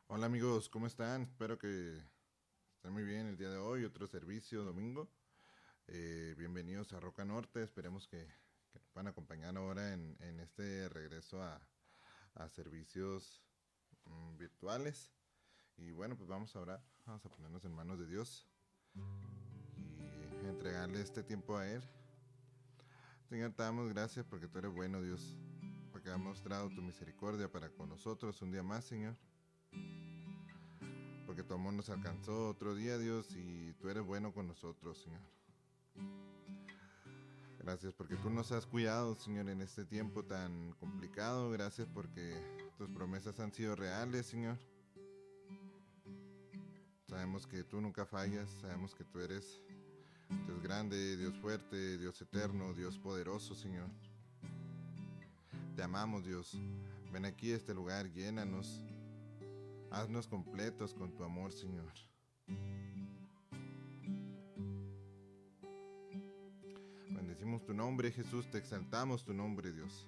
Hola amigos, ¿cómo están? Espero que estén muy bien el día de hoy, otro servicio domingo. Bienvenidos a Roca Norte, esperemos que nos puedan acompañar ahora en este regreso a servicios virtuales. Y bueno, pues vamos a orar, vamos a ponernos en manos de Dios y entregarle este tiempo a Él. Señor, te damos gracias porque tú eres bueno, Dios, porque has mostrado tu misericordia para con nosotros un día más, Señor. Porque tu amor nos alcanzó otro día, Dios, y tú eres bueno con nosotros, Señor. Gracias porque tú nos has cuidado, Señor, en este tiempo tan complicado. Gracias porque tus promesas han sido reales, Señor. Sabemos que tú nunca fallas, sabemos que tú eres Dios grande, Dios fuerte, Dios eterno, Dios poderoso, Señor. Te amamos, Dios. Ven aquí a este lugar, llénanos. Haznos completos con tu amor, Señor. Bendecimos tu nombre, Jesús, te exaltamos tu nombre, Dios.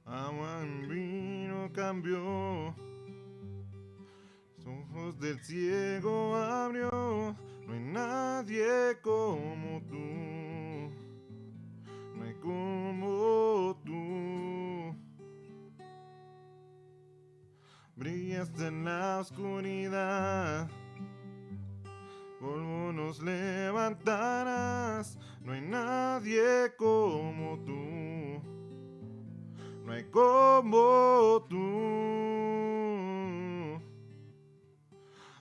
Agua en vino cambió, los ojos del ciego abrió. No hay nadie como tú, no hay como tú. Brillas en la oscuridad, polvo nos levantarás. No hay nadie como tú, no hay como tú.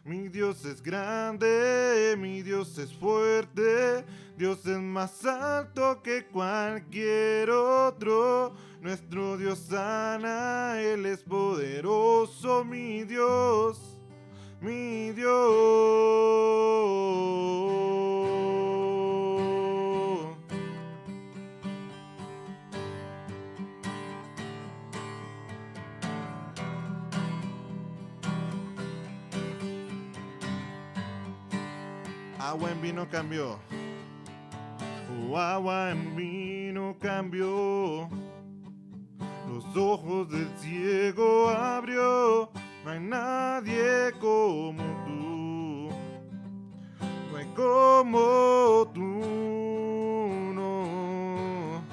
Mi Dios es grande, mi Dios es fuerte, Dios es más alto que cualquier otro. Nuestro Dios sana, Él es poderoso, mi Dios, mi Dios. Agua en vino cambió, agua en vino cambió. Los ojos del ciego abrió. No hay nadie como tú, no hay como tú, no.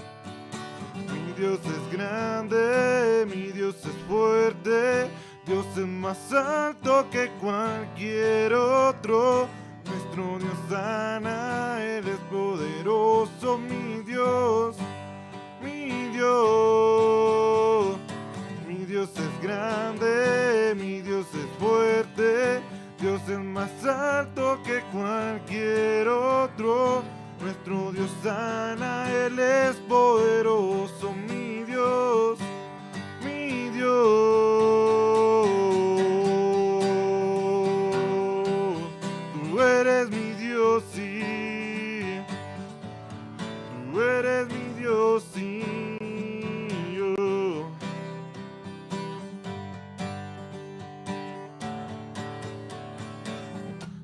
Mi Dios es grande, mi Dios es fuerte, Dios es más alto que cualquier otro. Nuestro Dios sana, Él es poderoso, mi Dios, mi Dios. Mi Dios es grande, mi Dios es fuerte, Dios es más alto que cualquier otro. Nuestro Dios sana, Él es poderoso, mi Dios, mi Dios. Tú eres mi Dios, sí. Tú eres mi Dios, sí.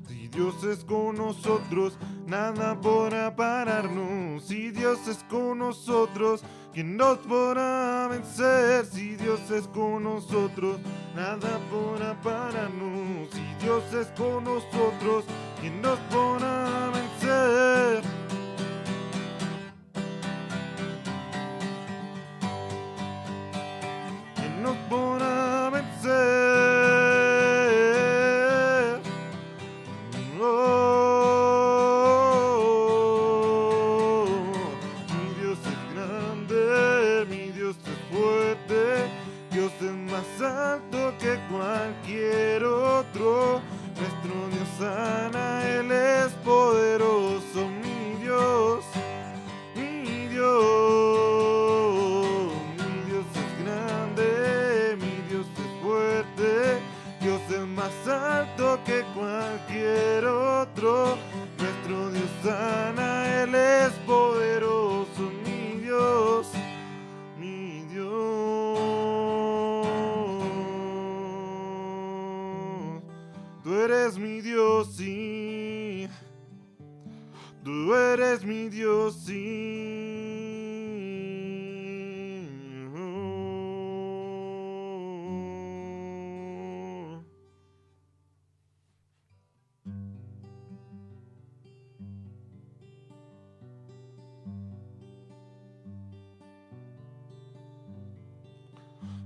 Si Dios es con nosotros, nada podrá pararnos. Si Dios es con nosotros, ¿quién nos podrá vencer? Si Dios es con nosotros, nada podrá pararnos. Si Dios es con nosotros, ¿quién nos podrá vencer? ¿Quién nos podrá vencer? Oh, mi Dios es grande, mi Dios es fuerte, Dios es más alto que cualquier otro. Nuestro Dios sana, Él es poderoso, mi Dios, mi Dios. Mi Dios es grande, mi Dios es fuerte, Dios es más alto que cualquier otro. Nuestro Dios sana, Él es poderoso, mi Dios, mi Dios. Tú Dios, sí. Tú eres mi Dios, sí.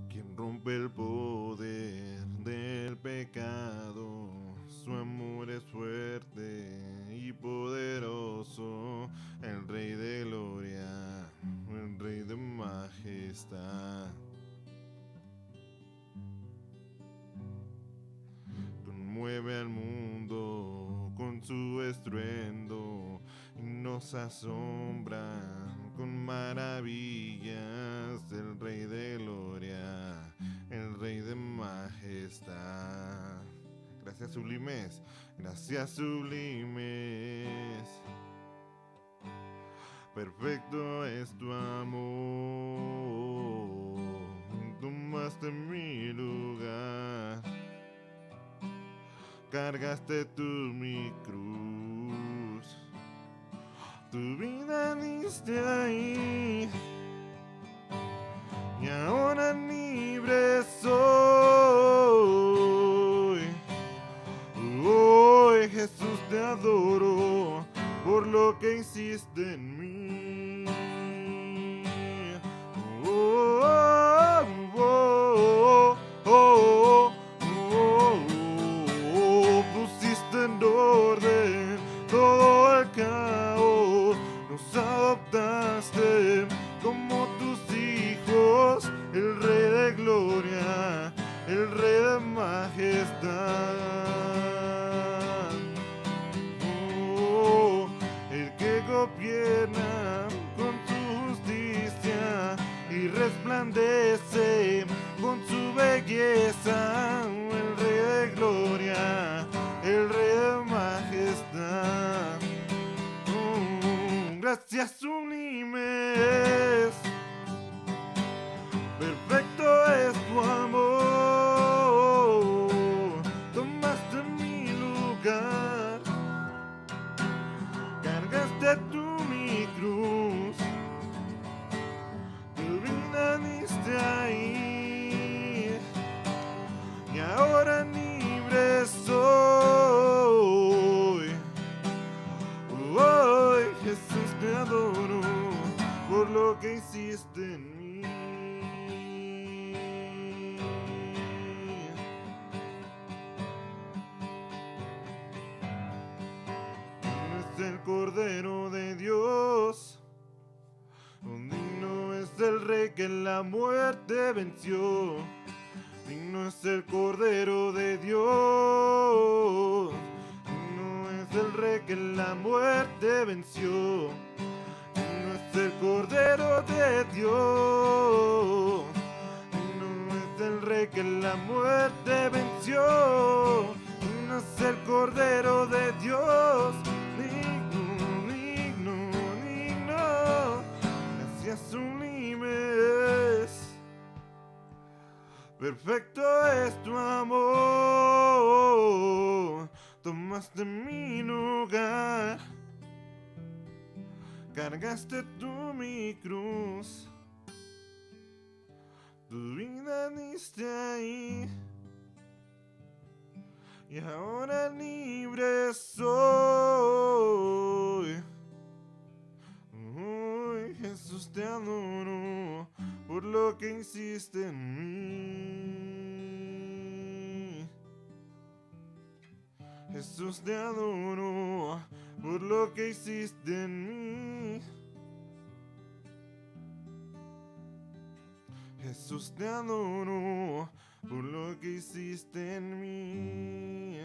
Quien rompe el poder del pecado, su amor es fuerte y poderoso, el Rey de gloria, el Rey de majestad. Conmueve al mundo con su estruendo y nos asombra con maravillas, el Rey de gloria, el Rey de majestad. Gracias sublimes, gracias sublimes. Perfecto es tu amor, tomaste mi lugar, cargaste tú mi cruz, tu vida diste ahí, y ahora libre soy. Hoy Jesús te adoro por lo que hiciste en mí. Oh, oh, oh, oh, oh, oh, pusiste en orden todo el caos, nos adoptaste como tus hijos, el Rey de gloria, el Rey de majestad. Oh, el que gobierna con su justicia y resplandece con su belleza, el Rey de gloria, el Rey de majestad. Gracias sublimes, perfecto es tu amor, tomaste mi lugar, cargaste tú mi cruz, tu vida diste ahí, y ahora libre soy. Hoy Jesús te adoro por lo que hiciste en mí. Digno es el Cordero de Dios, digno es el Rey que la muerte venció. Digno es el Cordero de Dios, digno es el Rey que la muerte venció. Digno es el Cordero de Dios, digno es el Rey que la muerte venció. Digno es el Cordero de Dios, digno, digno, digno. Gracias sublimes. Perfecto es tu amor, tomaste mi lugar, cargaste tú mi cruz, tu vida diste ahí, y ahora libre soy. Hoy Jesús te adoro por lo que hiciste en mí. Jesús te adoro por lo que hiciste en mí. Jesús te adoro por lo que hiciste en mí.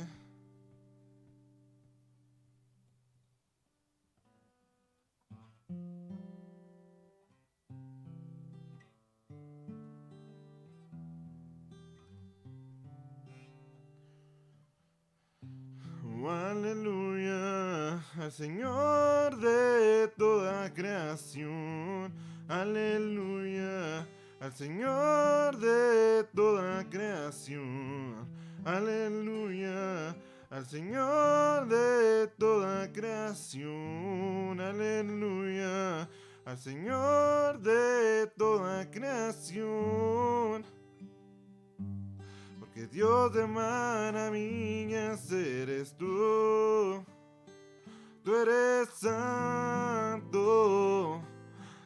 Aleluya, al Señor de toda creación. Aleluya, al Señor de toda creación. Aleluya, al Señor de toda creación, aleluya, al Señor de toda creación. Porque Dios de maravillas eres tú. Tú eres santo,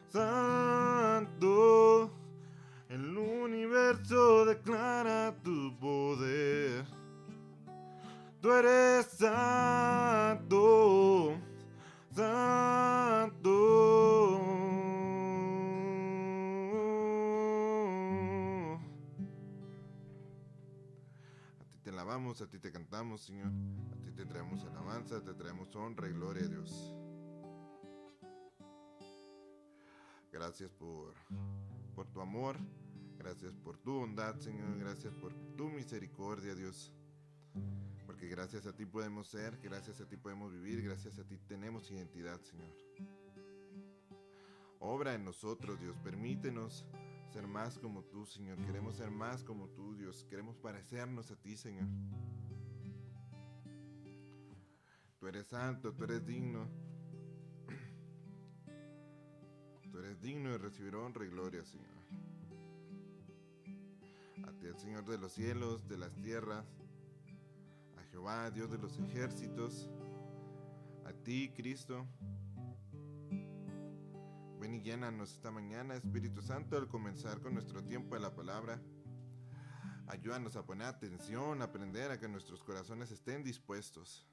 santo. El universo declara tu poder. Tú eres santo, santo. A ti te alabamos, a ti te cantamos, Señor. A ti te traemos alabanza, te traemos honra y gloria a Dios. Gracias por tu amor. Gracias por tu bondad, Señor. Gracias por tu misericordia, Dios. Porque gracias a ti podemos ser, gracias a ti podemos vivir, gracias a ti tenemos identidad, Señor. Obra en nosotros, Dios. Permítenos ser más como tú, Señor. Queremos ser más como tú, Dios. Queremos parecernos a ti, Señor. Tú eres santo, tú eres digno. Tú eres digno de recibir honra y gloria, Señor. A ti, el Señor de los cielos, de las tierras, a Jehová, Dios de los ejércitos, a ti, Cristo. Ven y llénanos esta mañana, Espíritu Santo, al comenzar con nuestro tiempo de la palabra. Ayúdanos a poner atención, a aprender, a que nuestros corazones estén dispuestos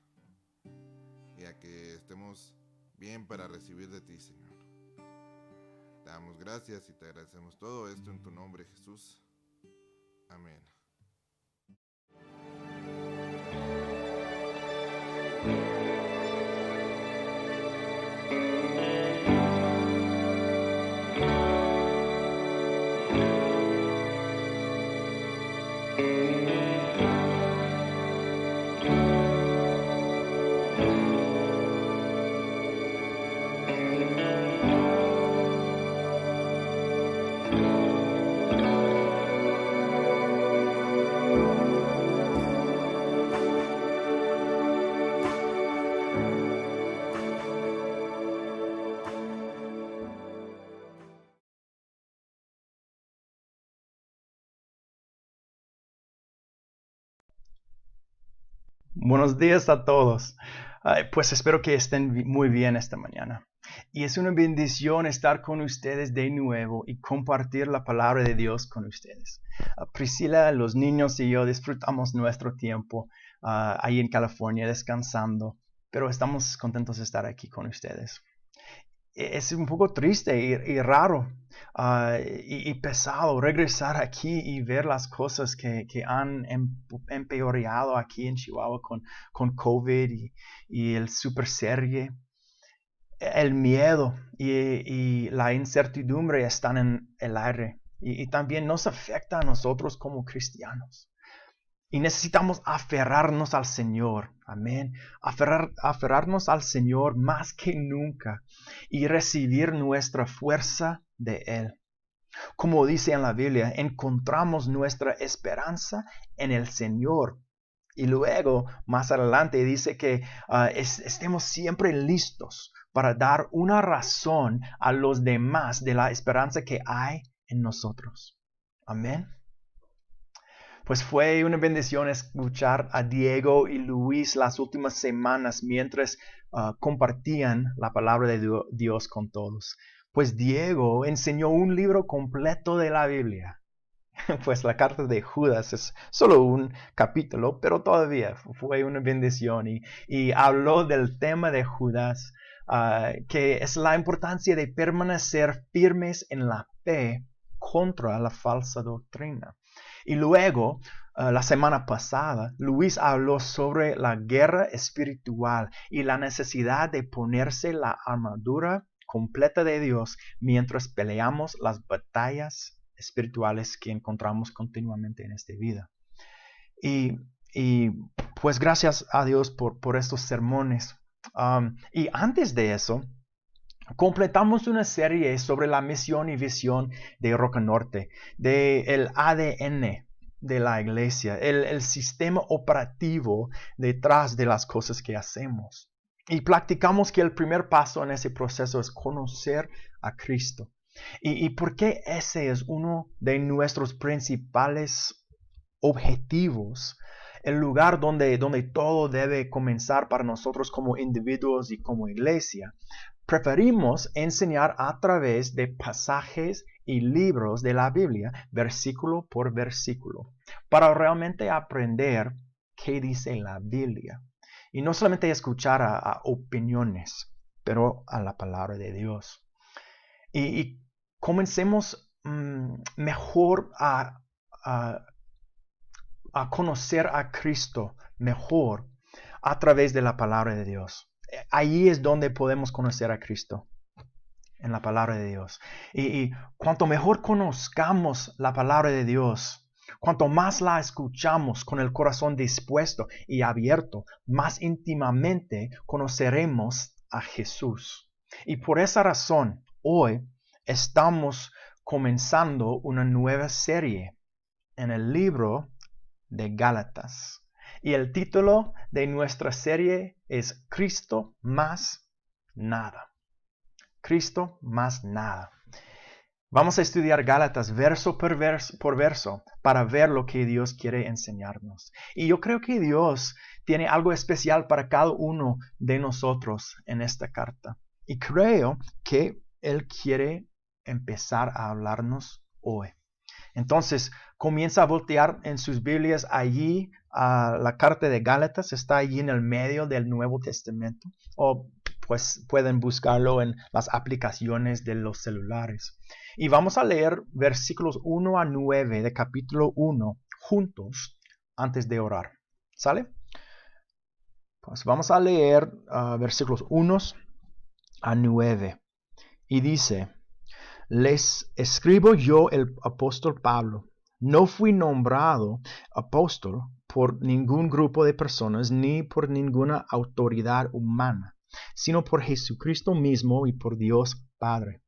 y a que estemos bien para recibir de ti, Señor. Te damos gracias y te agradecemos todo esto en tu nombre, Jesús. Amén. Buenos días a todos. Pues espero que estén muy bien esta mañana. Y es una bendición estar con ustedes de nuevo y compartir la palabra de Dios con ustedes. Priscila, los niños y yo disfrutamos nuestro tiempo ahí en California descansando, pero estamos contentos de estar aquí con ustedes. Es un poco triste y raro y pesado regresar aquí y ver las cosas que han empeorado aquí en Chihuahua con COVID y el super serie. El miedo y la incertidumbre están en el aire y también nos afecta a nosotros como cristianos. Y necesitamos aferrarnos al Señor, amén. Aferrarnos al Señor más que nunca y recibir nuestra fuerza de Él. Como dice en la Biblia, encontramos nuestra esperanza en el Señor. Y luego, más adelante, dice que estemos siempre listos para dar una razón a los demás de la esperanza que hay en nosotros. Amén. Pues fue una bendición escuchar a Diego y Luis las últimas semanas mientras compartían la palabra de Dios con todos. Pues Diego enseñó un libro completo de la Biblia. Pues la carta de Judas es solo un capítulo, pero todavía fue una bendición. Y habló del tema de Judas, que es la importancia de permanecer firmes en la fe contra la falsa doctrina. Y luego, la semana pasada, Luis habló sobre la guerra espiritual y la necesidad de ponerse la armadura completa de Dios mientras peleamos las batallas espirituales que encontramos continuamente en esta vida. Y pues gracias a Dios por estos sermones. Y antes de eso, completamos una serie sobre la misión y visión de Roca Norte, del ADN de la iglesia, el sistema operativo detrás de las cosas que hacemos. Y platicamos que el primer paso en ese proceso es conocer a Cristo. ¿Y por qué ese es uno de nuestros principales objetivos? El lugar donde todo debe comenzar para nosotros como individuos y como iglesia. Preferimos enseñar a través de pasajes y libros de la Biblia, versículo por versículo, para realmente aprender qué dice la Biblia. Y no solamente escuchar a opiniones, pero a la palabra de Dios. Y comencemos mejor a conocer a Cristo mejor a través de la palabra de Dios. Ahí es donde podemos conocer a Cristo, en la palabra de Dios. Y cuanto mejor conozcamos la palabra de Dios, cuanto más la escuchamos con el corazón dispuesto y abierto, más íntimamente conoceremos a Jesús. Y por esa razón, hoy estamos comenzando una nueva serie en el libro de Gálatas. Y el título de nuestra serie es Cristo más nada. Cristo más nada. Vamos a estudiar Gálatas verso por verso para ver lo que Dios quiere enseñarnos. Y yo creo que Dios tiene algo especial para cada uno de nosotros en esta carta. Y creo que Él quiere empezar a hablarnos hoy. Entonces, comienza a voltear en sus Biblias allí. La carta de Gálatas está allí en el medio del Nuevo Testamento. O pues pueden buscarlo en las aplicaciones de los celulares. Y vamos a leer versículos 1 a 9 de capítulo 1 juntos antes de orar. ¿Sale? Pues vamos a leer versículos 1 a 9. Y dice: Les escribo yo, el apóstol Pablo. No fui nombrado apóstol por ningún grupo de personas ni por ninguna autoridad humana, sino por Jesucristo mismo y por Dios Padre,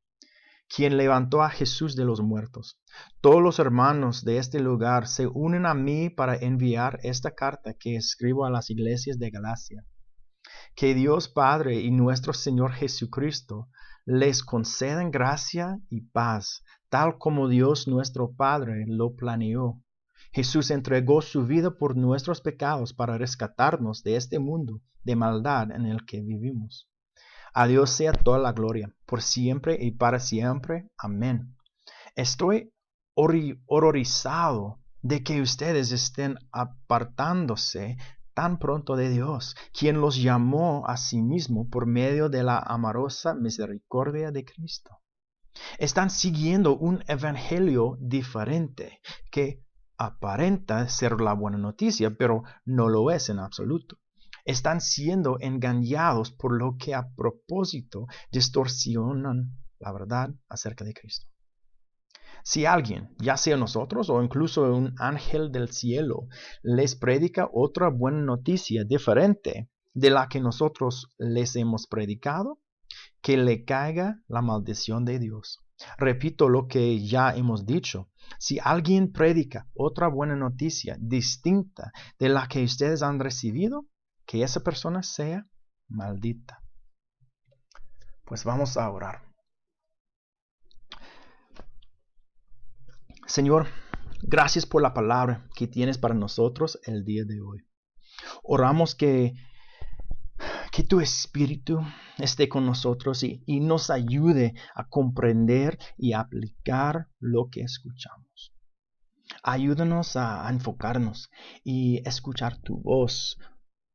quien levantó a Jesús de los muertos. Todos los hermanos de este lugar se unen a mí para enviar esta carta que escribo a las iglesias de Galacia. Que Dios Padre y nuestro Señor Jesucristo les concedan gracia y paz, tal como Dios nuestro Padre lo planeó. Jesús entregó su vida por nuestros pecados para rescatarnos de este mundo de maldad en el que vivimos. A Dios sea toda la gloria, por siempre y para siempre. Amén. Estoy horrorizado de que ustedes estén apartándose tan pronto de Dios, quien los llamó a sí mismo por medio de la amorosa misericordia de Cristo. Están siguiendo un evangelio diferente que aparenta ser la buena noticia, pero no lo es en absoluto. Están siendo engañados por lo que a propósito distorsionan la verdad acerca de Cristo. Si alguien, ya sea nosotros o incluso un ángel del cielo, les predica otra buena noticia diferente de la que nosotros les hemos predicado, que le caiga la maldición de Dios. Repito lo que ya hemos dicho. Si alguien predica otra buena noticia distinta de la que ustedes han recibido, que esa persona sea maldita. Pues vamos a orar. Señor, gracias por la palabra que tienes para nosotros el día de hoy. Oramos que tu Espíritu esté con nosotros y nos ayude a comprender y aplicar lo que escuchamos. Ayúdanos a enfocarnos y escuchar tu voz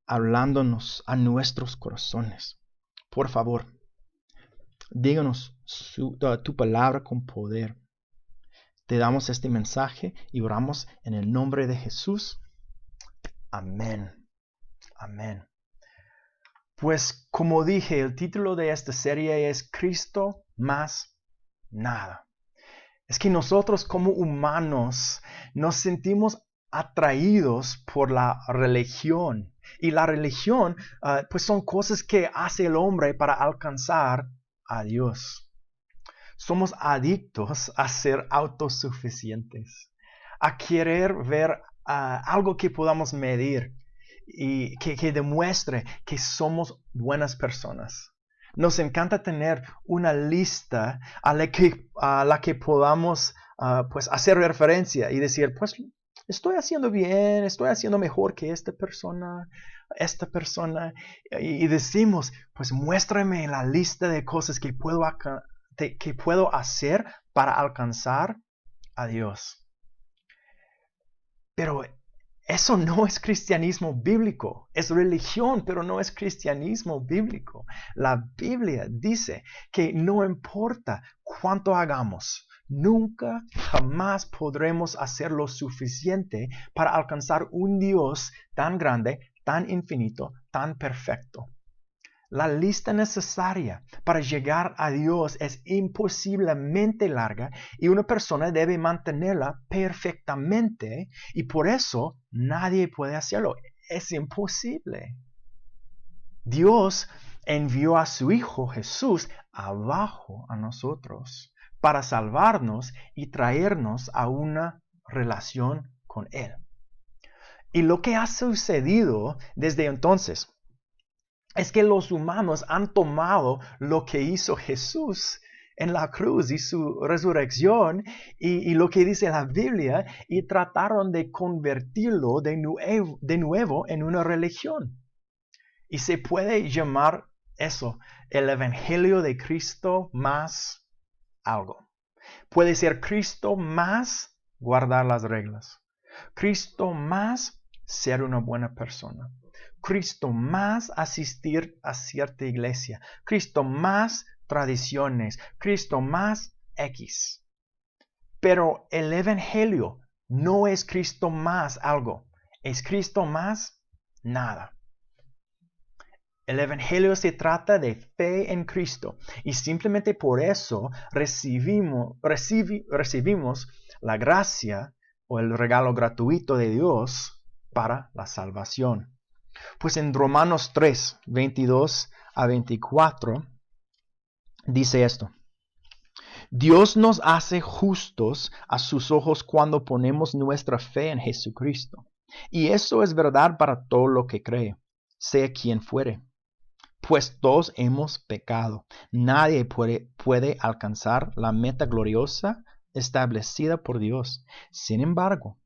hablándonos a nuestros corazones. Por favor, díganos tu palabra con poder. Te damos este mensaje y oramos en el nombre de Jesús. Amén. Amén. Pues como dije, el título de esta serie es Cristo más nada. Es que nosotros como humanos nos sentimos atraídos por la religión. Y la religión pues son cosas que hace el hombre para alcanzar a Dios. Somos adictos a ser autosuficientes, a querer ver algo que podamos medir y que demuestre que somos buenas personas. Nos encanta tener una lista a la que podamos pues hacer referencia y decir, pues estoy haciendo bien, estoy haciendo mejor que esta persona. Y decimos, pues muéstrame la lista de cosas que puedo hacer para alcanzar a Dios. Pero eso no es cristianismo bíblico. Es religión, pero no es cristianismo bíblico. La Biblia dice que no importa cuánto hagamos, nunca, jamás podremos hacer lo suficiente para alcanzar un Dios tan grande, tan infinito, tan perfecto. La lista necesaria para llegar a Dios es imposiblemente larga y una persona debe mantenerla perfectamente y por eso nadie puede hacerlo. Es imposible. Dios envió a su Hijo Jesús abajo a nosotros para salvarnos y traernos a una relación con Él. Y lo que ha sucedido desde entonces es que los humanos han tomado lo que hizo Jesús en la cruz y su resurrección y lo que dice la Biblia y trataron de convertirlo de nuevo en una religión. Y se puede llamar eso el Evangelio de Cristo más algo. Puede ser Cristo más guardar las reglas. Cristo más ser una buena persona. Cristo más asistir a cierta iglesia. Cristo más tradiciones. Cristo más X. Pero el Evangelio no es Cristo más algo. Es Cristo más nada. El Evangelio se trata de fe en Cristo y simplemente por eso recibimos la gracia o el regalo gratuito de Dios para la salvación. Pues en Romanos 3, 22 a 24, dice esto. Dios nos hace justos a sus ojos cuando ponemos nuestra fe en Jesucristo. Y eso es verdad para todo lo que cree, sea quien fuere. Pues todos hemos pecado. Nadie puede alcanzar la meta gloriosa establecida por Dios. Sin embargo,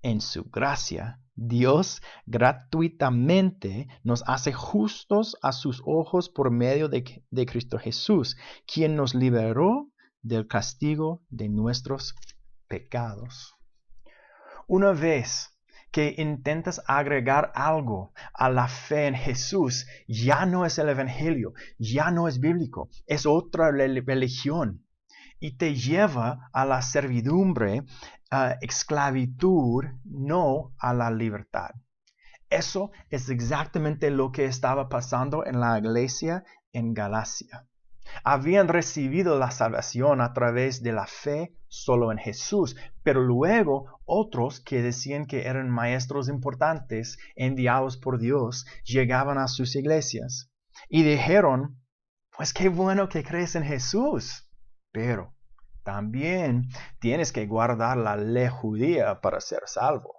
en su gracia, Dios gratuitamente nos hace justos a sus ojos por medio de Cristo Jesús, quien nos liberó del castigo de nuestros pecados. Una vez que intentas agregar algo a la fe en Jesús, ya no es el Evangelio, ya no es bíblico, es otra religión y te lleva a la servidumbre, esclavitud, no a la libertad. Eso es exactamente lo que estaba pasando en la iglesia en Galacia. Habían recibido la salvación a través de la fe solo en Jesús, pero luego otros que decían que eran maestros importantes enviados por Dios llegaban a sus iglesias y dijeron, pues qué bueno que crees en Jesús, pero también tienes que guardar la ley judía para ser salvo.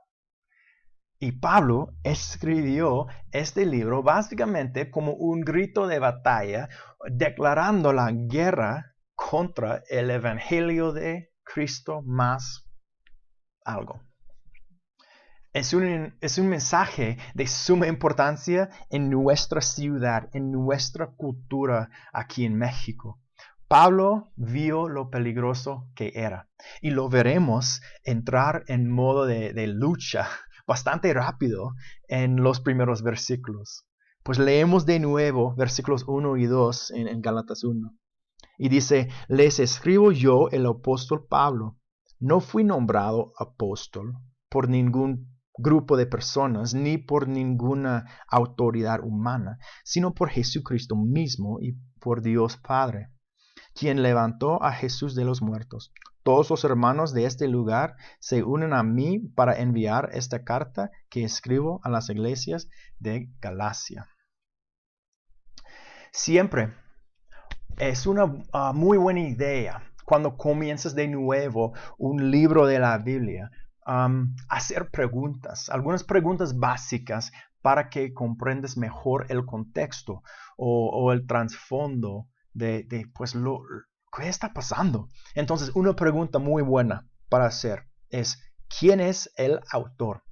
Y Pablo escribió este libro básicamente como un grito de batalla, declarando la guerra contra el Evangelio de Cristo más algo. Es un mensaje de suma importancia en nuestra ciudad, en nuestra cultura aquí en México. Pablo vio lo peligroso que era y lo veremos entrar en modo de lucha bastante rápido en los primeros versículos. Pues leemos de nuevo versículos 1 y 2 en Gálatas 1. Y dice, les escribo yo, el apóstol Pablo. No fui nombrado apóstol por ningún grupo de personas, ni por ninguna autoridad humana, sino por Jesucristo mismo y por Dios Padre, quien levantó a Jesús de los muertos. Todos los hermanos de este lugar se unen a mí para enviar esta carta que escribo a las iglesias de Galacia. Siempre es una muy buena idea cuando comienzas de nuevo un libro de la Biblia, hacer preguntas, algunas preguntas básicas para que comprendas mejor el contexto o el trasfondo de pues ¿qué está pasando? Entonces, una pregunta muy buena para hacer es, ¿quién es el autor?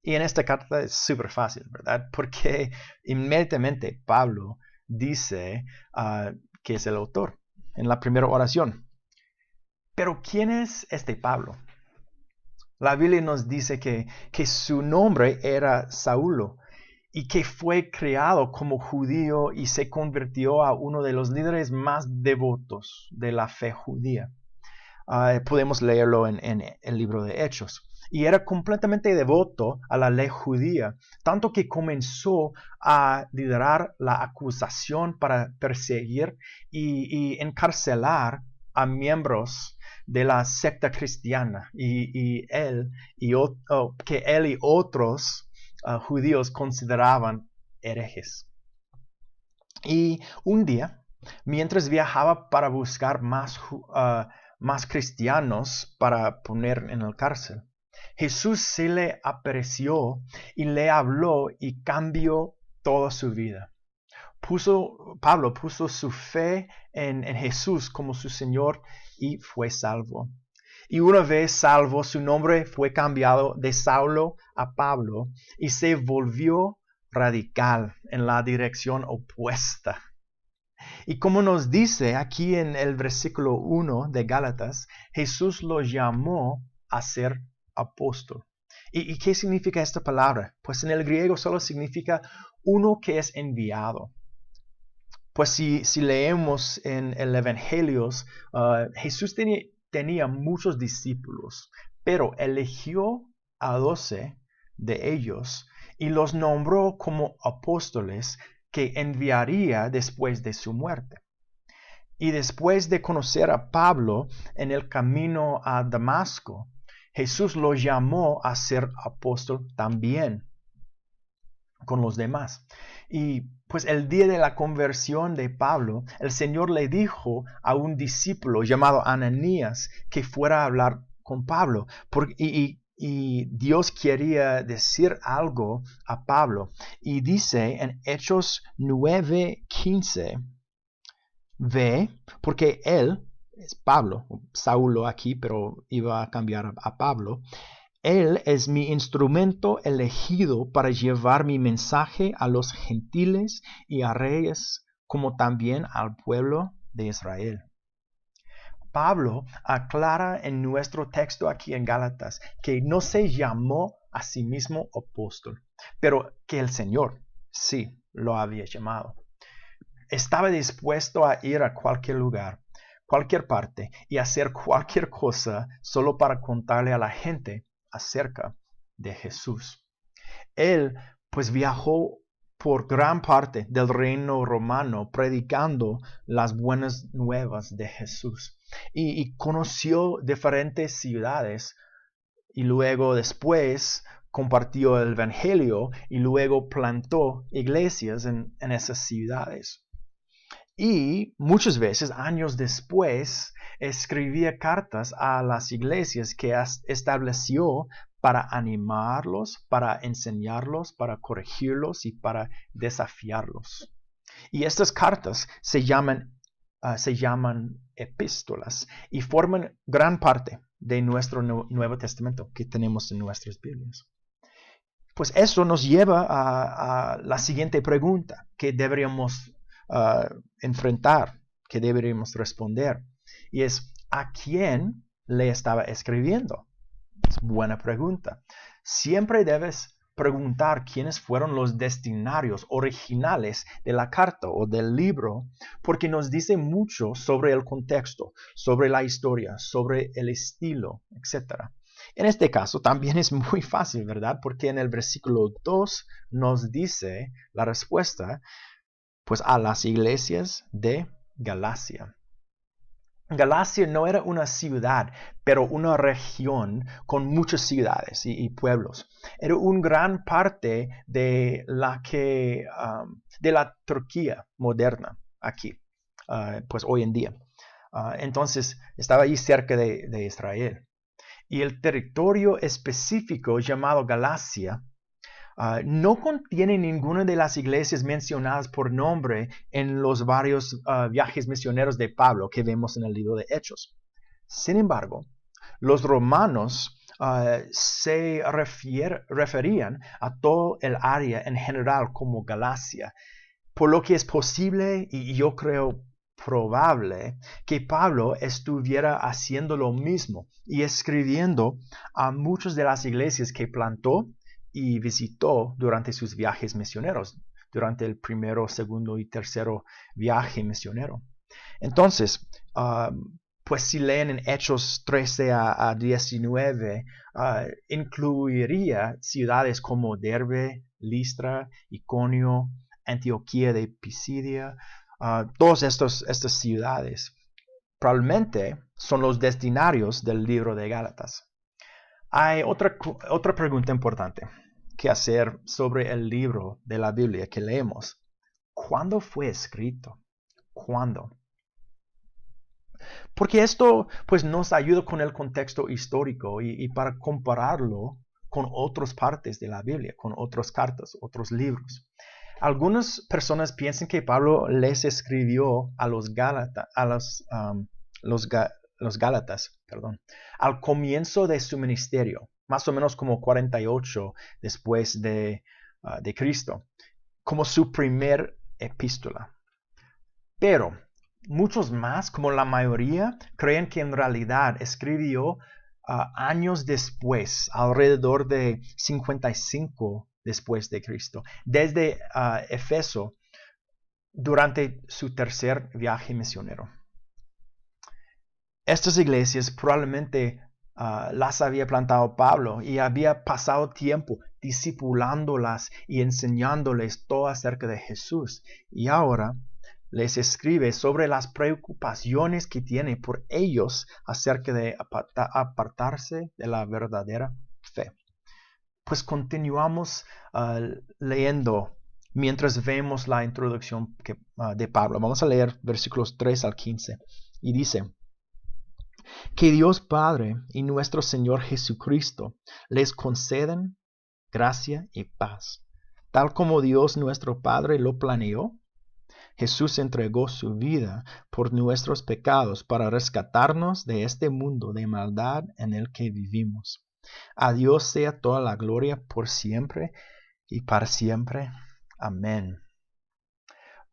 Y en esta carta es súper fácil, ¿verdad? Porque inmediatamente Pablo dice que es el autor en la primera oración. Pero ¿quién es este Pablo? La Biblia nos dice que su nombre era Saulo y que fue creado como judío y se convirtió a uno de los líderes más devotos de la fe judía. Podemos leerlo en el libro de Hechos. Y era completamente devoto a la ley judía, tanto que comenzó a liderar la acusación para perseguir y encarcelar a miembros de la secta cristiana que él y otros judíos consideraban herejes. Y un día, mientras viajaba para buscar más cristianos para poner en la cárcel, Jesús se le apareció y le habló y cambió toda su vida. Pablo puso su fe en Jesús como su Señor y fue salvo. Y una vez salvo, su nombre fue cambiado de Saulo a Pablo y se volvió radical en la dirección opuesta. Y como nos dice aquí en el versículo 1 de Gálatas, Jesús lo llamó a ser apóstol. ¿Y qué significa esta palabra? Pues en el griego solo significa uno que es enviado. Pues si leemos en el Evangelios, Jesús tenía muchos discípulos, pero eligió a 12 de ellos y los nombró como apóstoles que enviaría después de su muerte. Y después de conocer a Pablo en el camino a Damasco, Jesús lo llamó a ser apóstol también con los demás. Y pues el día de la conversión de Pablo, el Señor le dijo a un discípulo llamado Ananías que fuera a hablar con Pablo. Y Dios quería decir algo a Pablo. Y dice en Hechos 9:15, ve, porque él, es Pablo, Saulo aquí, pero iba a cambiar a Pablo. Él es mi instrumento elegido para llevar mi mensaje a los gentiles y a reyes, como también al pueblo de Israel. Pablo aclara en nuestro texto aquí en Gálatas que no se llamó a sí mismo apóstol, pero que el Señor sí lo había llamado. Estaba dispuesto a ir a cualquier lugar, cualquier parte y hacer cualquier cosa solo para contarle a la gente acerca de Jesús. Él pues viajó por gran parte del reino romano predicando las buenas nuevas de Jesús y conoció diferentes ciudades y luego después compartió el evangelio y luego plantó iglesias en esas ciudades. Y muchas veces, años después, escribía cartas a las iglesias que estableció para animarlos, para enseñarlos, para corregirlos y para desafiarlos. Y estas cartas se llaman epístolas y forman gran parte de nuestro Nuevo Testamento que tenemos en nuestras Biblias. Pues eso nos lleva a la siguiente pregunta que deberíamos enfrentar, que deberíamos responder. Y es, ¿a quién le estaba escribiendo? Es buena pregunta. Siempre debes preguntar quiénes fueron los destinatarios originales de la carta o del libro, porque nos dice mucho sobre el contexto, sobre la historia, sobre el estilo, etc. En este caso también es muy fácil, ¿verdad? Porque en el versículo 2 nos dice la respuesta, pues a las iglesias de Galacia. Galacia no era una ciudad, pero una región con muchas ciudades y pueblos. Era una gran parte de la Turquía moderna aquí, pues hoy en día. Entonces estaba ahí cerca de Israel. y el territorio específico llamado Galacia no contiene ninguna de las iglesias mencionadas por nombre en los varios viajes misioneros de Pablo que vemos en el libro de Hechos. Sin embargo, los romanos se referían a todo el área en general como Galacia, por lo que es posible y yo creo probable que Pablo estuviera haciendo lo mismo y escribiendo a muchas de las iglesias que plantó y visitó durante sus viajes misioneros, durante el primero, segundo y tercero viaje misionero. Entonces, pues si leen en Hechos 13 a 19, incluiría ciudades como Derbe, Listra, Iconio, Antioquía de Pisidia. Todas estas ciudades probablemente son los destinarios del libro de Gálatas. Hay otra pregunta importante que hacer sobre el libro de la Biblia que leemos. ¿Cuándo fue escrito? ¿Cuándo? Porque esto pues nos ayuda con el contexto histórico y para compararlo con otras partes de la Biblia, con otras cartas, otros libros. Algunas personas piensan que Pablo les escribió a los Gálatas, al comienzo de su ministerio, más o menos como 48 después de Cristo, como su primer epístola. Pero muchos más, como la mayoría, creen que en realidad escribió años después, alrededor de 55 después de Cristo, desde Éfeso, durante su tercer viaje misionero. Estas iglesias probablemente las había plantado Pablo y había pasado tiempo discipulándolas y enseñándoles todo acerca de Jesús. Y ahora les escribe sobre las preocupaciones que tiene por ellos acerca de apartarse de la verdadera fe. Pues continuamos leyendo mientras vemos la introducción de Pablo. Vamos a leer versículos 3 al 15. Y dice: Que Dios Padre y nuestro Señor Jesucristo les conceden gracia y paz. Tal como Dios nuestro Padre lo planeó, Jesús entregó su vida por nuestros pecados para rescatarnos de este mundo de maldad en el que vivimos. A Dios sea toda la gloria por siempre y para siempre. Amén.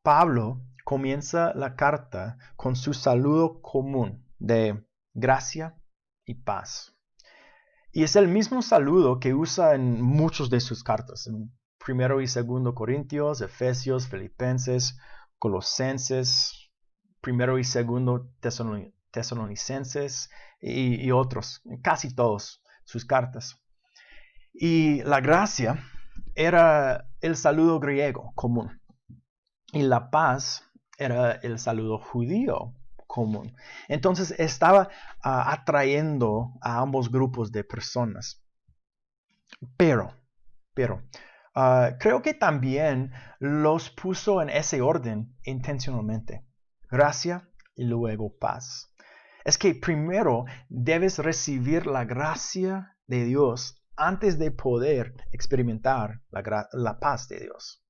Pablo comienza la carta con su saludo común de gracia y paz. Y es el mismo saludo que usa en muchas de sus cartas, en 1 y 2 Corintios, Efesios, Filipenses, Colosenses, 1 y 2 Tesalonicenses y otros, casi todas sus cartas. Y la gracia era el saludo griego común y la paz era el saludo judío común. Entonces estaba atrayendo a ambos grupos de personas. Pero creo que también los puso en ese orden intencionalmente. Gracia y luego paz. Es que primero debes recibir la gracia de Dios antes de poder experimentar la paz de Dios.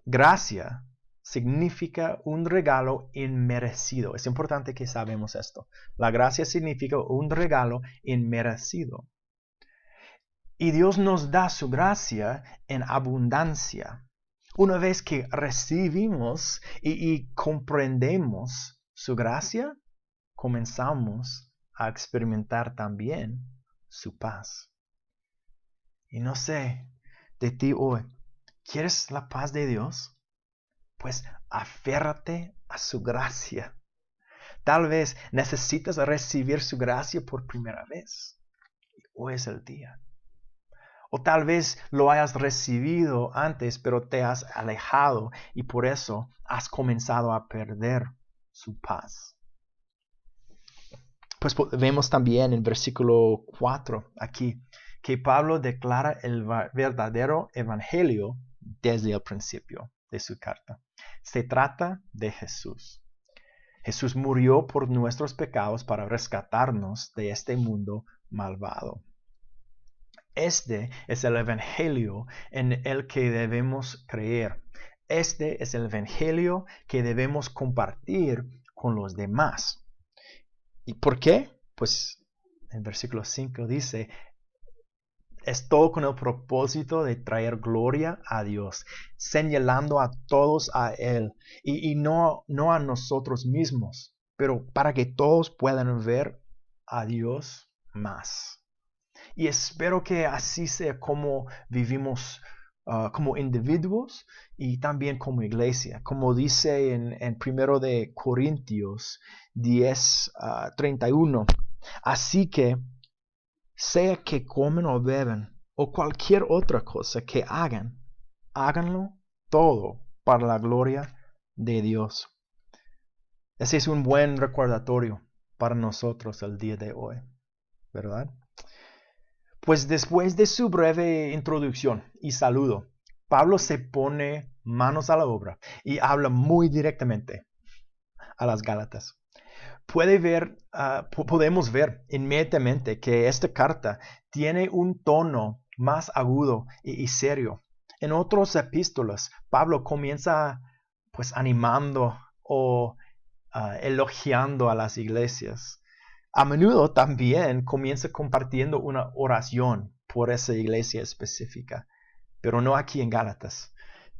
Gracia significa un regalo inmerecido. Es importante que sabemos esto. La gracia significa un regalo inmerecido. Y Dios nos da su gracia en abundancia. Una vez que recibimos y comprendemos su gracia, comenzamos a experimentar también su paz. Y no sé de ti hoy, ¿quieres la paz de Dios? Pues aférrate a su gracia. Tal vez necesitas recibir su gracia por primera vez. Hoy es el día. O tal vez lo hayas recibido antes, pero te has alejado y por eso has comenzado a perder su paz. Pues vemos también en versículo 4 aquí que Pablo declara el verdadero evangelio desde el principio de su carta. Se trata de Jesús. Jesús murió por nuestros pecados para rescatarnos de este mundo malvado. Este es el evangelio en el que debemos creer. Este es el evangelio que debemos compartir con los demás. ¿Y por qué? Pues en versículo 5 dice, es todo con el propósito de traer gloria a Dios, señalando a todos a Él y no a nosotros mismos, pero para que todos puedan ver a Dios más. Y espero que así sea como vivimos como individuos y también como iglesia. Como dice en 1 de Corintios 10:31. Así que, sea que comen o beben, o cualquier otra cosa que hagan, háganlo todo para la gloria de Dios. Ese es un buen recordatorio para nosotros el día de hoy, ¿verdad? Pues después de su breve introducción y saludo, Pablo se pone manos a la obra y habla muy directamente a las Gálatas. Podemos ver inmediatamente que esta carta tiene un tono más agudo y serio. En otras epístolas, Pablo comienza pues animando o elogiando a las iglesias. A menudo también comienza compartiendo una oración por esa iglesia específica, pero no aquí en Gálatas.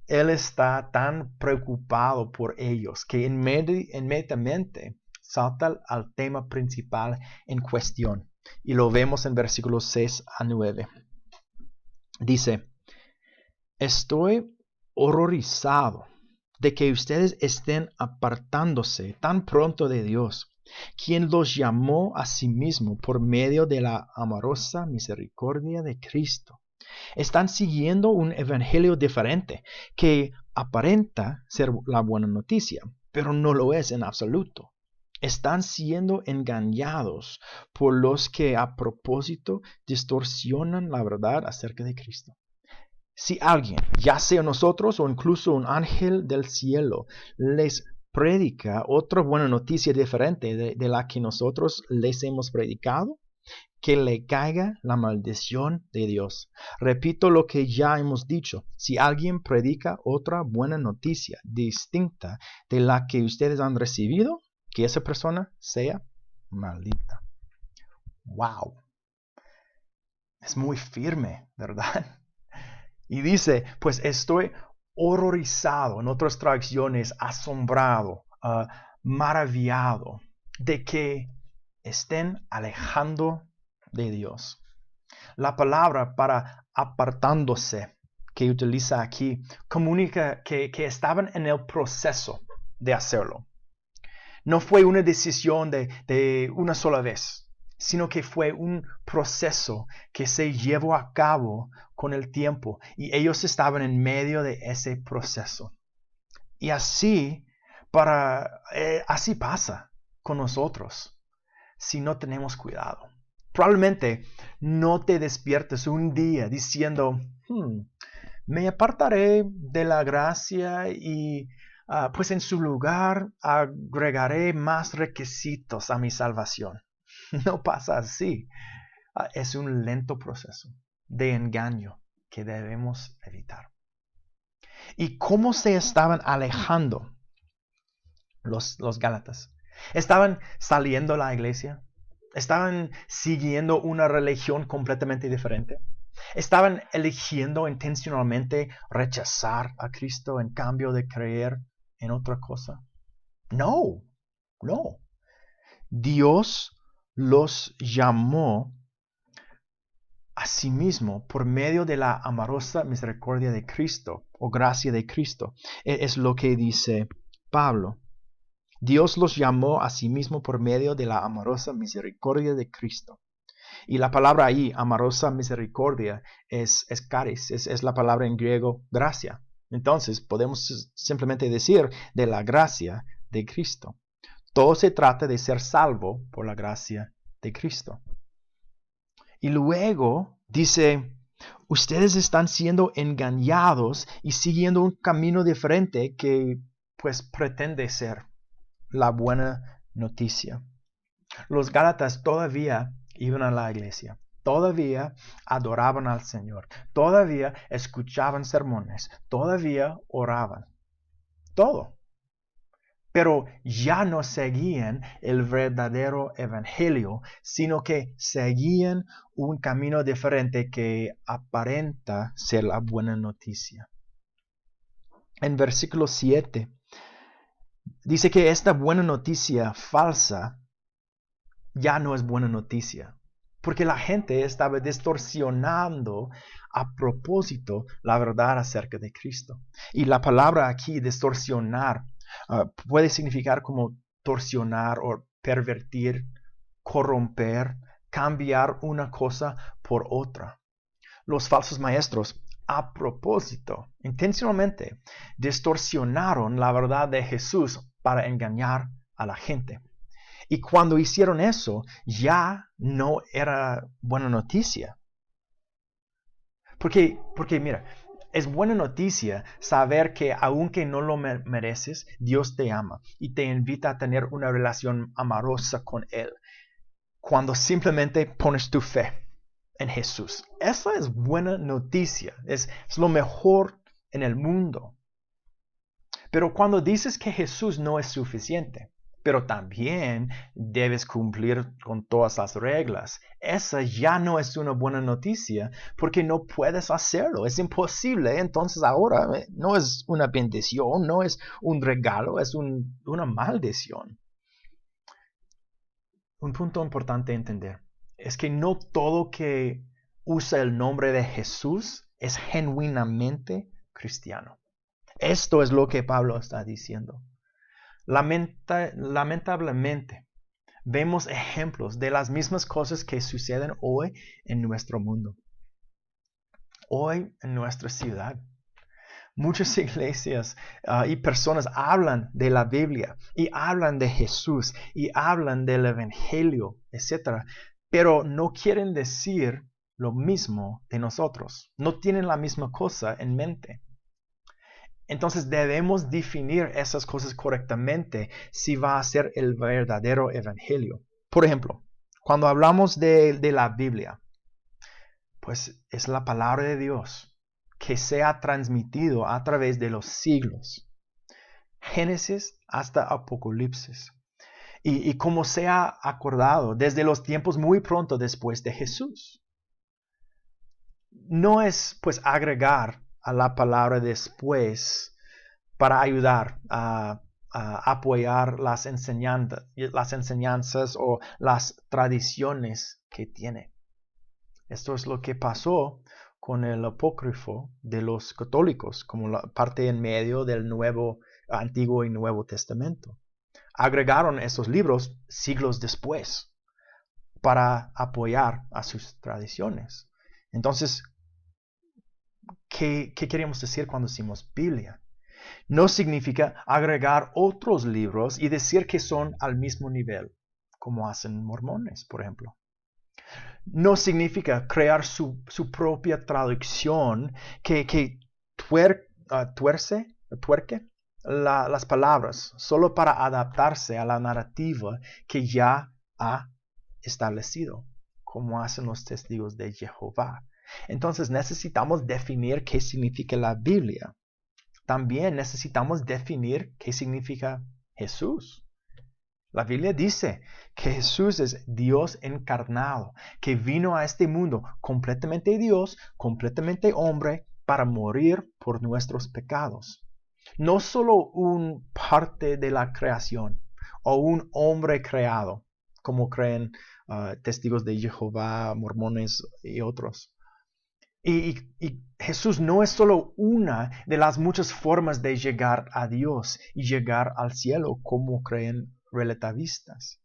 Él está tan preocupado por ellos que inmediatamente salta al tema principal en cuestión. Y lo vemos en versículos 6-9. Dice, estoy horrorizado de que ustedes estén apartándose tan pronto de Dios, quien los llamó a sí mismo por medio de la amorosa misericordia de Cristo. Están siguiendo un evangelio diferente que aparenta ser la buena noticia, pero no lo es en absoluto. Están siendo engañados por los que a propósito distorsionan la verdad acerca de Cristo. Si alguien, ya sea nosotros o incluso un ángel del cielo, les predica otra buena noticia diferente de la que nosotros les hemos predicado, que le caiga la maldición de Dios. Repito lo que ya hemos dicho. Si alguien predica otra buena noticia distinta de la que ustedes han recibido, que esa persona sea maldita. ¡Wow! Es muy firme, ¿verdad? Y dice, pues estoy horrorizado, en otras traducciones, asombrado, maravillado, de que estén alejando de Dios. La palabra para apartándose que utiliza aquí comunica que estaban en el proceso de hacerlo. No fue una decisión de una sola vez, sino que fue un proceso que se llevó a cabo con el tiempo y ellos estaban en medio de ese proceso. Y así pasa con nosotros si no tenemos cuidado. Probablemente no te despiertes un día diciendo, me apartaré de la gracia y pues en su lugar agregaré más requisitos a mi salvación. No pasa así. Es un lento proceso de engaño que debemos evitar. ¿Y cómo se estaban alejando los Gálatas? ¿Estaban saliendo de la iglesia? ¿Estaban siguiendo una religión completamente diferente? ¿Estaban eligiendo intencionalmente rechazar a Cristo en cambio de creer en otra cosa? No. Dios los llamó a sí mismo por medio de la amorosa misericordia de Cristo o gracia de Cristo. Es lo que dice Pablo. Dios los llamó a sí mismo por medio de la amorosa misericordia de Cristo. Y la palabra ahí, amorosa misericordia, es charis, es la palabra en griego gracia. Entonces podemos simplemente decir de la gracia de Cristo. Todo se trata de ser salvo por la gracia de Cristo. Y luego dice, ustedes están siendo engañados y siguiendo un camino diferente que pues pretende ser la buena noticia. Los Gálatas todavía iban a la iglesia, todavía adoraban al Señor, todavía escuchaban sermones, todavía oraban. Todo. Pero ya no seguían el verdadero evangelio, sino que seguían un camino diferente que aparenta ser la buena noticia. En versículo 7 dice que esta buena noticia falsa ya no es buena noticia, porque la gente estaba distorsionando a propósito la verdad acerca de Cristo. Y la palabra aquí, distorsionar, puede significar como torsionar o pervertir, corromper, cambiar una cosa por otra. Los falsos maestros, a propósito, intencionalmente, distorsionaron la verdad de Jesús para engañar a la gente. Y cuando hicieron eso, ya no era buena noticia. Porque mira, es buena noticia saber que aunque no lo mereces, Dios te ama y te invita a tener una relación amorosa con Él. Cuando simplemente pones tu fe en Jesús. Esa es buena noticia. Es lo mejor en el mundo. Pero cuando dices que Jesús no es suficiente, pero también debes cumplir con todas las reglas, esa ya no es una buena noticia porque no puedes hacerlo, es imposible. Entonces ahora no es una bendición, no es un regalo, es una maldición. Un punto importante a entender es que no todo que usa el nombre de Jesús es genuinamente cristiano. Esto es lo que Pablo está diciendo. Lamentablemente, vemos ejemplos de las mismas cosas que suceden hoy en nuestro mundo. Hoy en nuestra ciudad. Muchas iglesias y personas hablan de la Biblia y hablan de Jesús y hablan del Evangelio, etc. Pero no quieren decir lo mismo de nosotros. No tienen la misma cosa en mente. Entonces debemos definir esas cosas correctamente si va a ser el verdadero evangelio. Por ejemplo, cuando hablamos de la Biblia, pues es la palabra de Dios que se ha transmitido a través de los siglos. Génesis hasta Apocalipsis. Y como se ha acordado desde los tiempos muy pronto después de Jesús. No es pues agregar a la palabra después para ayudar a apoyar las enseñanzas o las tradiciones que tiene. Esto es lo que pasó con el apócrifo de los católicos, como la parte en medio del Antiguo y Nuevo Testamento. Agregaron esos libros siglos después para apoyar a sus tradiciones. Entonces, ¿qué queremos decir cuando decimos Biblia? No significa agregar otros libros y decir que son al mismo nivel, como hacen mormones, por ejemplo. No significa crear su propia traducción que tuerque las palabras solo para adaptarse a la narrativa que ya ha establecido, como hacen los testigos de Jehová. Entonces necesitamos definir qué significa la Biblia. También necesitamos definir qué significa Jesús. La Biblia dice que Jesús es Dios encarnado, que vino a este mundo completamente Dios, completamente hombre, para morir por nuestros pecados. No solo un parte de la creación o un hombre creado, como creen testigos de Jehová, mormones y otros. Y Jesús no es solo una de las muchas formas de llegar a Dios y llegar al cielo, como creen relativistas.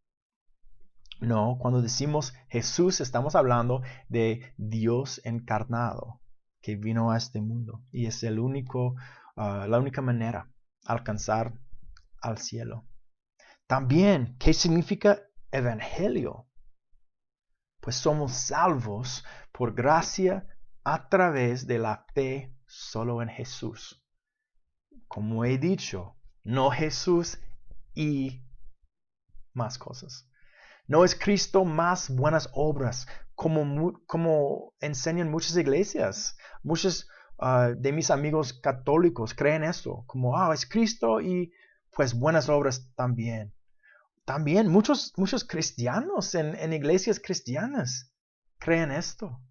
No, cuando decimos Jesús estamos hablando de Dios encarnado que vino a este mundo y es la única manera de alcanzar al cielo. También, ¿qué significa evangelio? Pues somos salvos por gracia a través de la fe solo en Jesús. Como he dicho, no Jesús y más cosas. No es Cristo más buenas obras, como enseñan muchas iglesias. Muchos de mis amigos católicos creen eso, como, es Cristo y pues buenas obras también. También muchos cristianos en iglesias cristianas creen esto.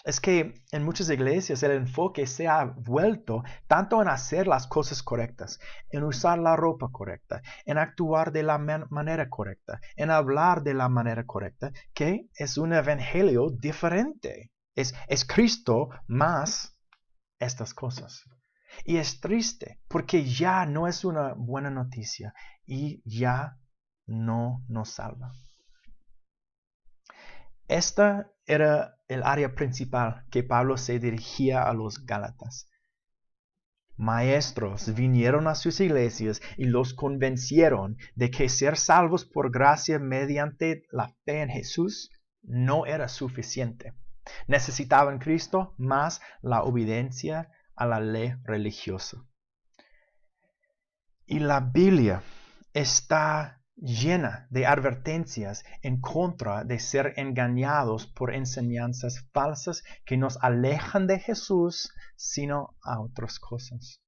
Es que en muchas iglesias el enfoque se ha vuelto tanto en hacer las cosas correctas, en usar la ropa correcta, en actuar de la manera correcta, en hablar de la manera correcta, que es un evangelio diferente. Es Cristo más estas cosas. Y es triste porque ya no es una buena noticia y ya no nos salva. Esta era el área principal que Pablo se dirigía a los Gálatas. Maestros vinieron a sus iglesias y los convencieron de que ser salvos por gracia mediante la fe en Jesús no era suficiente. Necesitaban Cristo más la obediencia a la ley religiosa. Y la Biblia está llena de advertencias en contra de ser engañados por enseñanzas falsas que nos alejan de Jesús, sino a otras cosas.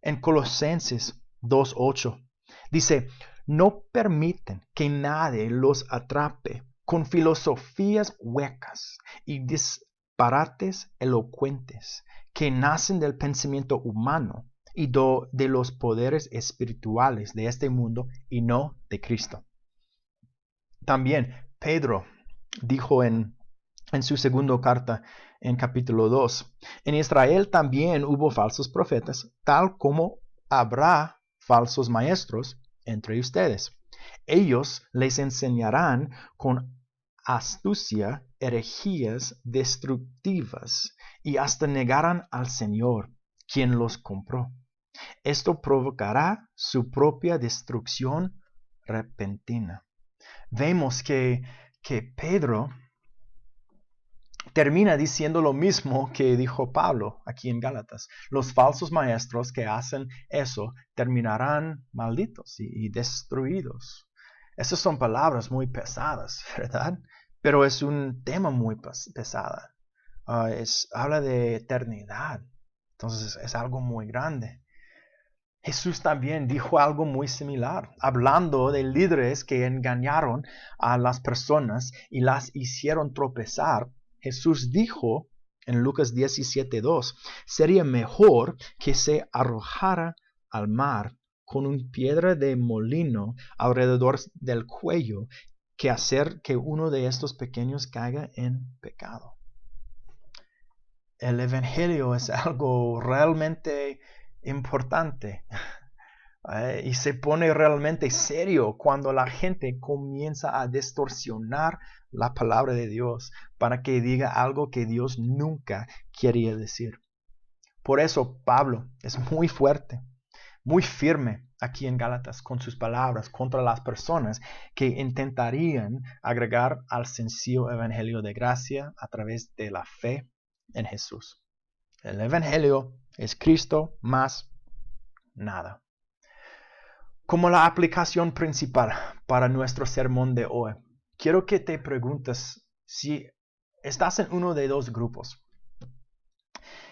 En Colosenses 2:8 dice, no permiten que nadie los atrape con filosofías huecas y disparates elocuentes que nacen del pensamiento humano y de los poderes espirituales de este mundo y no de Cristo. También Pedro dijo en su segunda carta, en capítulo 2, en Israel también hubo falsos profetas, tal como habrá falsos maestros entre ustedes. Ellos les enseñarán con astucia herejías destructivas y hasta negarán al Señor, quien los compró. Esto provocará su propia destrucción repentina. Vemos que Pedro termina diciendo lo mismo que dijo Pablo aquí en Gálatas. Los falsos maestros que hacen eso terminarán malditos y destruidos. Esas son palabras muy pesadas, ¿verdad? Pero es un tema muy pesado. Habla de eternidad. Entonces es algo muy grande. Jesús también dijo algo muy similar, hablando de líderes que engañaron a las personas y las hicieron tropezar. Jesús dijo en Lucas 17:2, sería mejor que se arrojara al mar con una piedra de molino alrededor del cuello que hacer que uno de estos pequeños caiga en pecado. El evangelio es algo realmente importante y se pone realmente serio cuando la gente comienza a distorsionar la palabra de Dios para que diga algo que Dios nunca quería decir. Por eso Pablo es muy fuerte, muy firme aquí en Gálatas con sus palabras contra las personas que intentarían agregar al sencillo evangelio de gracia a través de la fe en Jesús. El evangelio es Cristo más nada. Como la aplicación principal para nuestro sermón de hoy, quiero que te preguntes si estás en uno de dos grupos.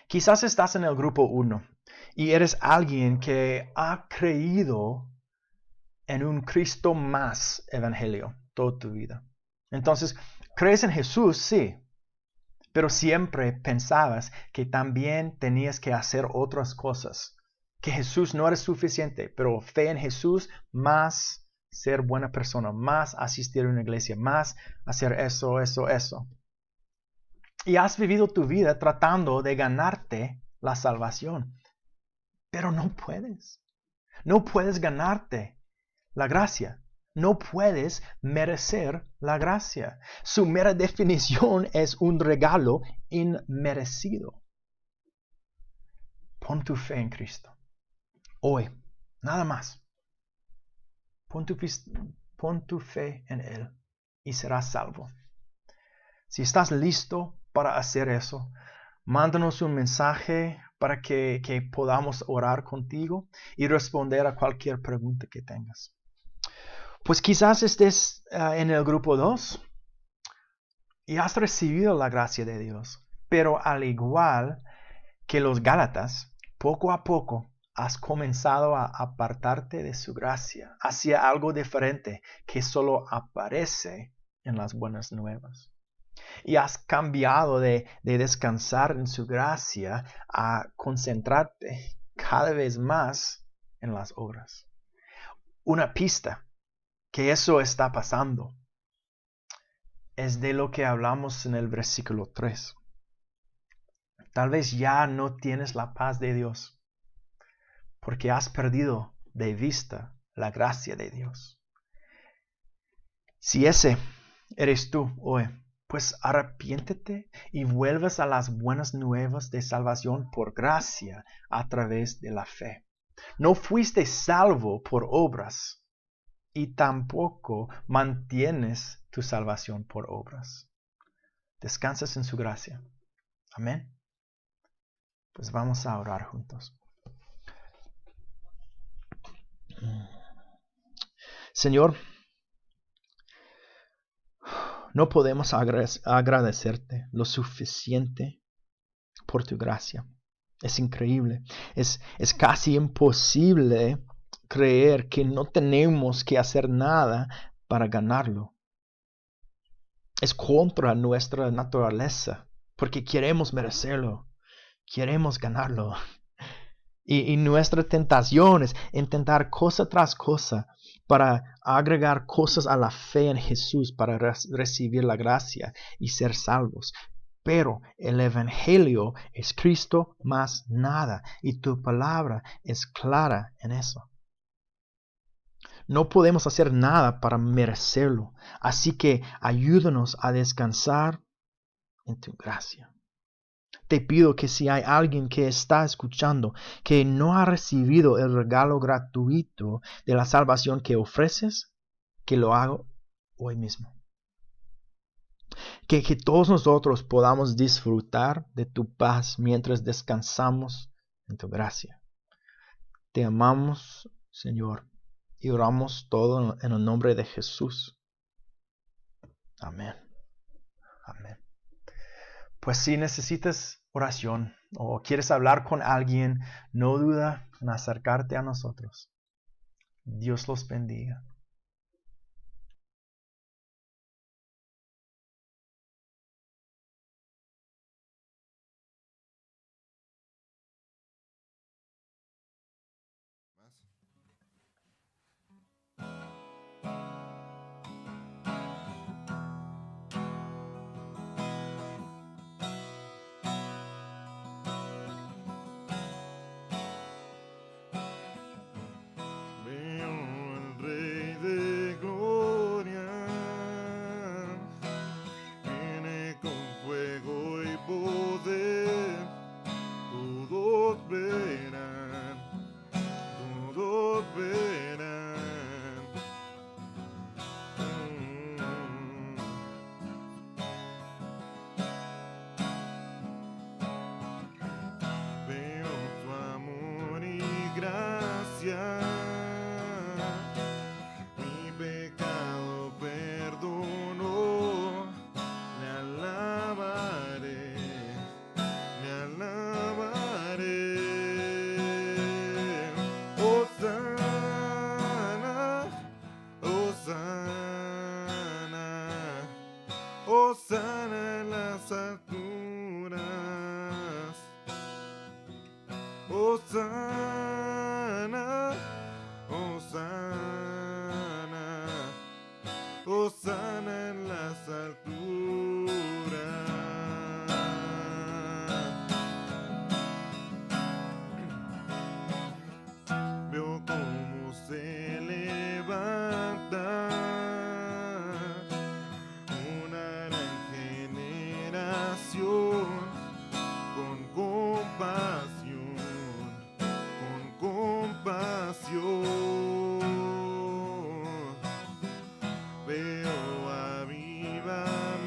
Quizás estás en el grupo 1 y eres alguien que ha creído en un Cristo más evangelio toda tu vida. Entonces, crees en Jesús, sí, pero siempre pensabas que también tenías que hacer otras cosas, que Jesús no era suficiente, pero fe en Jesús más ser buena persona, más asistir a una iglesia, más hacer eso. Y has vivido tu vida tratando de ganarte la salvación, pero no puedes. No puedes ganarte la gracia. No puedes merecer la gracia. Su mera definición es un regalo inmerecido. Pon tu fe en Cristo. Hoy, nada más. Pon tu fe en Él y serás salvo. Si estás listo para hacer eso, mándanos un mensaje para que podamos orar contigo y responder a cualquier pregunta que tengas. Pues quizás estés en el grupo 2 y has recibido la gracia de Dios, pero al igual que los Gálatas, poco a poco has comenzado a apartarte de su gracia hacia algo diferente que solo aparece en las buenas nuevas. Y has cambiado de descansar en su gracia a concentrarte cada vez más en las obras. Una pista que eso está pasando es de lo que hablamos en el versículo 3. Tal vez ya no tienes la paz de Dios porque has perdido de vista la gracia de Dios. Si ese eres tú hoy, pues arrepiéntete y vuelves a las buenas nuevas de salvación por gracia a través de la fe. No fuiste salvo por obras y tampoco mantienes tu salvación por obras. Descansas en su gracia. Amén. Pues vamos a orar juntos. Señor, no podemos agradecerte lo suficiente por tu gracia. Es increíble. Es casi imposible creer que no tenemos que hacer nada para ganarlo. Es contra nuestra naturaleza, porque queremos merecerlo, queremos ganarlo. Y nuestra tentación es intentar cosa tras cosa para agregar cosas a la fe en Jesús, para recibir la gracia y ser salvos. Pero el Evangelio es Cristo más nada, y tu palabra es clara en eso. No podemos hacer nada para merecerlo, así que ayúdanos a descansar en tu gracia. Te pido que si hay alguien que está escuchando que no ha recibido el regalo gratuito de la salvación que ofreces, que lo haga hoy mismo. Que todos nosotros podamos disfrutar de tu paz mientras descansamos en tu gracia. Te amamos, Señor, y oramos todo en el nombre de Jesús. Amén. Amén. Pues si necesitas oración o quieres hablar con alguien, no duda en acercarte a nosotros. Dios los bendiga. Veo al Rey de Gloria, viene con fuego y poder, todos verán, todos verán. Veo tu amor y gracia, mi pecado perdonó, me alabaré, me alabaré. Hosana, Hosana, Hosana en las alturas. Hosana, Hosana, Hosana en las alturas. Veo cómo se levanta una gran generación con compasión, con compasión. Veo avivamiento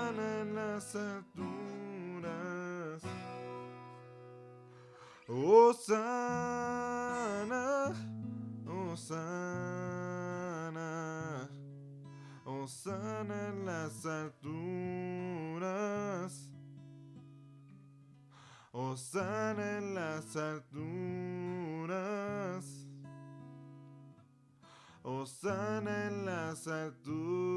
Hosana en las alturas. Hosana, Hosana, Hosana en las alturas. Hosana en las alturas. Hosana en las alturas.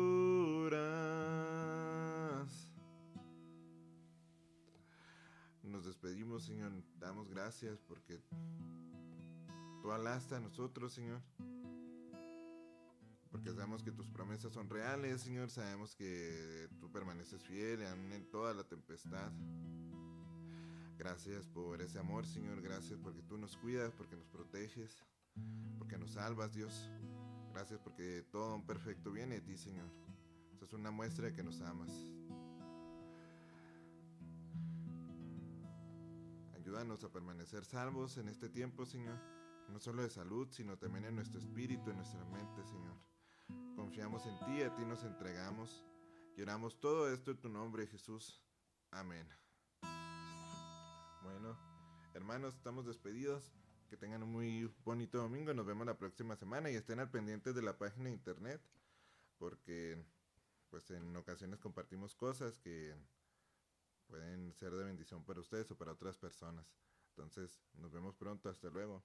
Nos despedimos, Señor. Damos gracias porque tú hablaste a nosotros, Señor. Porque sabemos que tus promesas son reales, Señor. Sabemos que tú permaneces fiel en toda la tempestad. Gracias por ese amor, Señor. Gracias porque tú nos cuidas, porque nos proteges, porque nos salvas, Dios. Gracias porque todo un perfecto viene de ti, Señor. Eso es una muestra de que nos amas. Ayúdanos a permanecer salvos en este tiempo, Señor. No solo de salud, sino también en nuestro espíritu, en nuestra mente, Señor. Confiamos en ti, a ti nos entregamos. Y oramos todo esto en tu nombre, Jesús. Amén. Bueno, hermanos, estamos despedidos. Que tengan un muy bonito domingo. Nos vemos la próxima semana y estén al pendiente de la página de internet, porque pues en ocasiones compartimos cosas que pueden ser de bendición para ustedes o para otras personas. Entonces, nos vemos pronto. Hasta luego.